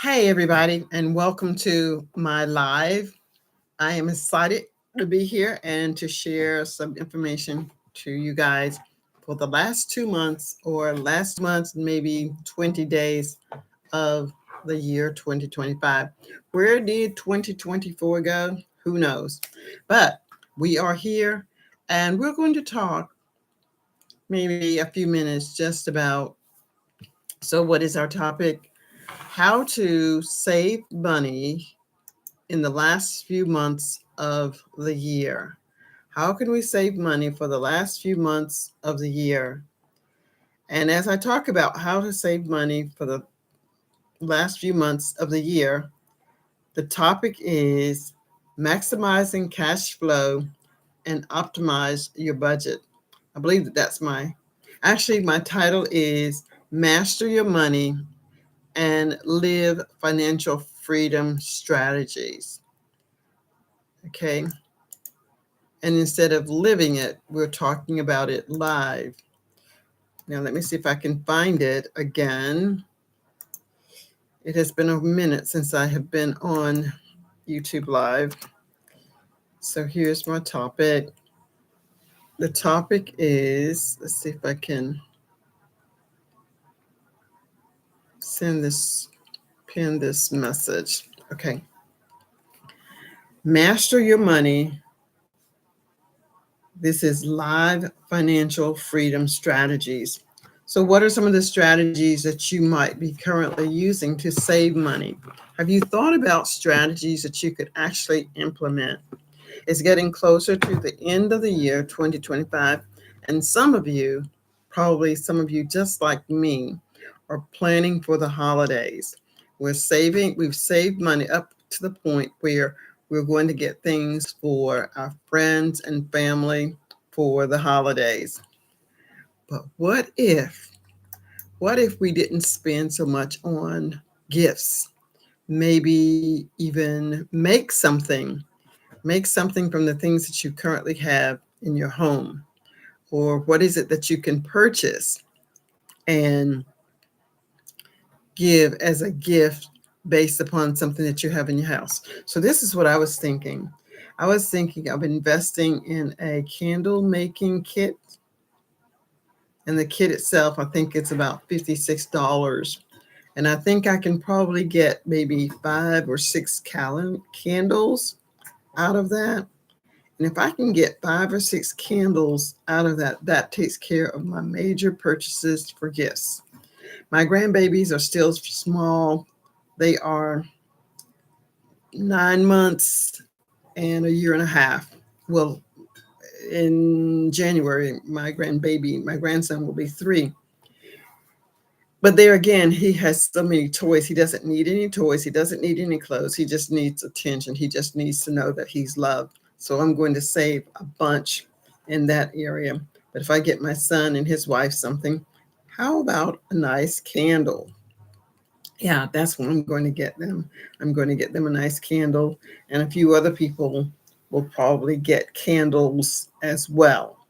Hey, everybody, and welcome to my live. I am excited to be here and to share some information to you guys for the last 2 months or last 2 months, maybe 20 days of the year 2025. Where did 2024 go? Who knows? But we are here and we're going to talk maybe a few minutes just about. So, what is our topic? How to save money in the last few months of the year. How can we save money for the last few months of the year? And as I talk about how to save money for the last few months of the year, the topic is maximizing cash flow and optimize your budget. I believe my title is Master Your Money and Live Financial Freedom Strategies. Okay. And instead of living it, we're talking about it live. Now, let me see if I can find it again. It has been a minute since I have been on YouTube Live. So here's my topic. The topic is, let's see if I can pin this message. Okay. Master your money. This is live financial freedom strategies. So, what are some of the strategies that you might be currently using to save money? Have you thought about strategies that you could actually implement? It's getting closer to the end of the year 2025, and some of you just like me, are planning for the holidays. We've saved money up to the point where we're going to get things for our friends and family for the holidays. But what if we didn't spend so much on gifts? Maybe even make something from the things that you currently have in your home. Or what is it that you can purchase and give as a gift based upon something that you have in your house? So, this is what I was thinking. I was thinking of investing in a candle making kit. And the kit itself, I think it's about $56. And I think I can probably get maybe 5 or 6 candles out of that. And if I can get 5 or 6 candles out of that, that takes care of my major purchases for gifts. My grandbabies are still small. They are 9 months and a year and a half. Well, in January, my grandson will be 3. But there again, he has so many toys. He doesn't need any toys. He doesn't need any clothes. He just needs attention. He just needs to know that he's loved. So I'm going to save a bunch in that area. But if I get my son and his wife something, how about a nice candle? Yeah, that's what I'm going to get them. I'm going to get them a nice candle, and a few other people will probably get candles as well.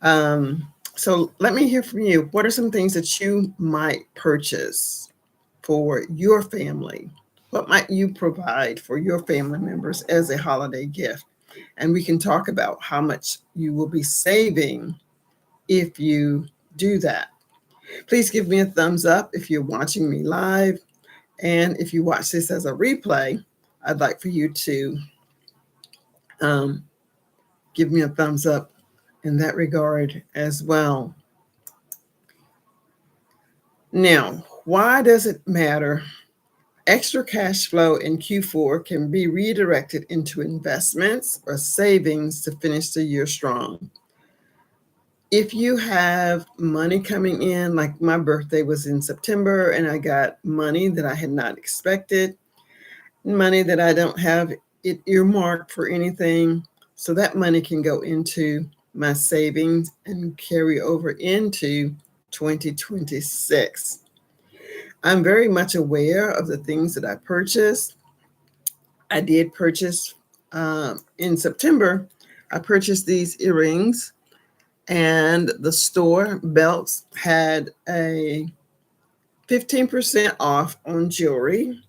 So let me hear from you. What are some things that you might purchase for your family? What might you provide for your family members as a holiday gift? And we can talk about how much you will be saving if you do that. Please give me a thumbs up if you're watching me live. And if you watch this as a replay, I'd like for you to um, give me a thumbs up in that regard as well. Now, why does it matter? Extra cash flow in Q4 can be redirected into investments or savings to finish the year strong. If you have money coming in, like my birthday was in September and I got money that I had not expected, money that I don't have it earmarked for anything, so that money can go into my savings and carry over into 2026. I'm very much aware of the things that I purchased. I did purchase in September, I purchased these earrings, and the store Belts had a 15% off on jewelry,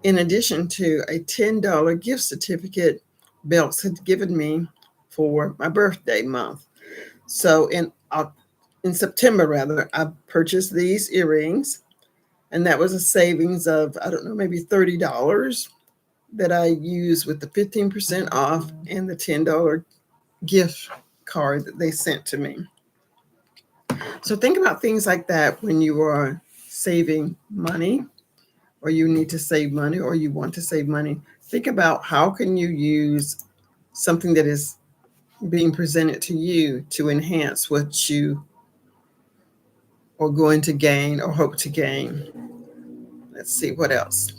in addition to a $10 gift certificate Belks had given me for my birthday month. So in September, rather, I purchased these earrings, and that was a savings of, I don't know, maybe $30 that I used with the 15% off and the $10 gift card that they sent to me. So think about things like that when you are saving money, or you need to save money, or you want to save money. Think about how can you use something that is being presented to you to enhance what you are going to gain or hope to gain. Let's see what else.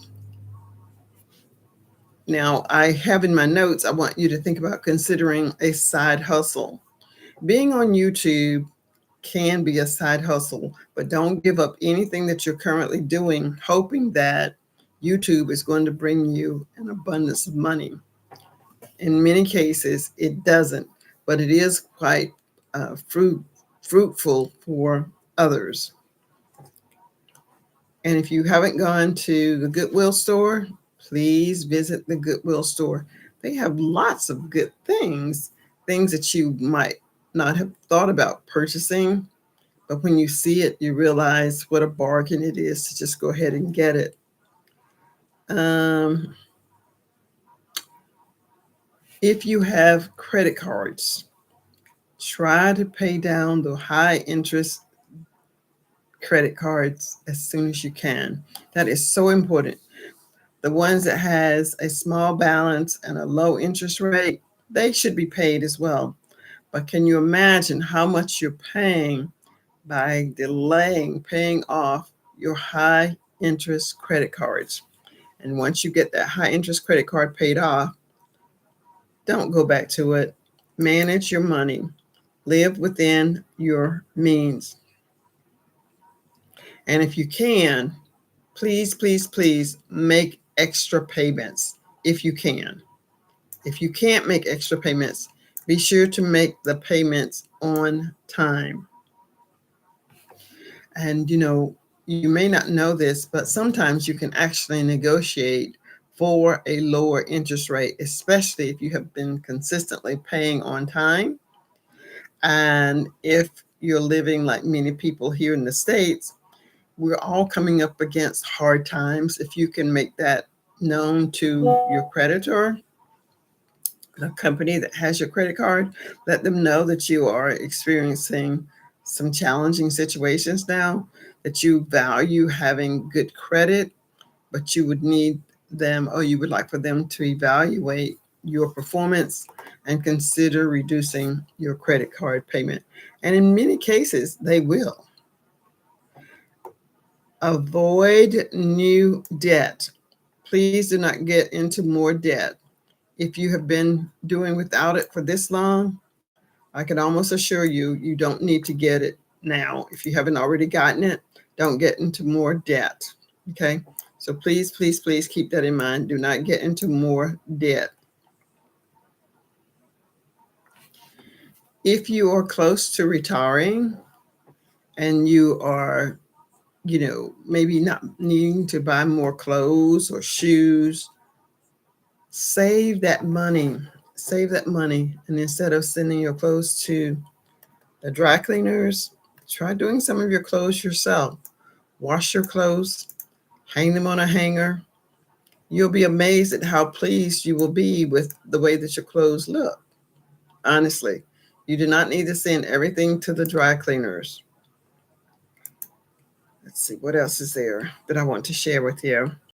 Now, I have in my notes, I want you to think about considering a side hustle. Being on YouTube can be a side hustle, but don't give up anything that you're currently doing, hoping that YouTube is going to bring you an abundance of money. In many cases, it doesn't, but it is quite fruitful for others. And if you haven't gone to the Goodwill store, please visit the Goodwill store. They have lots of good things, things that you might not have thought about purchasing, but when you see it, you realize what a bargain it is to just go ahead and get it. If you have credit cards, try to pay down the high interest credit cards as soon as you can. That is so important. The ones that has a small balance and a low interest rate, they should be paid as well. But can you imagine how much you're paying by delaying paying off your high interest credit cards? And once you get that high interest credit card paid off, don't go back to it. Manage your money. Live within your means. And if you can, please, please, please make extra payments if you can. If you can't make extra payments, be sure to make the payments on time. And you may not know this, but sometimes you can actually negotiate for a lower interest rate, especially if you have been consistently paying on time. And if you're living like many people here in the States, we're all coming up against hard times. If you can make that known to your creditor, the company that has your credit card, let them know that you are experiencing some challenging situations now, that you value having good credit, but you would need them, or you would like for them to evaluate your performance and consider reducing your credit card payment. And in many cases, they will. Avoid new debt. Please do not get into more debt. If you have been doing without it for this long, I can almost assure you, you don't need to get it now. If you haven't already gotten it, don't get into more debt. Okay. So please, please, please keep that in mind. Do not get into more debt. If you are close to retiring and you are, maybe not needing to buy more clothes or shoes, save that money. Save that money. And instead of sending your clothes to the dry cleaners, try doing some of your clothes yourself. Wash your clothes, hang them on a hanger. You'll be amazed at how pleased you will be with the way that your clothes look. Honestly, you do not need to send everything to the dry cleaners. Let's see, what else is there that I want to share with you?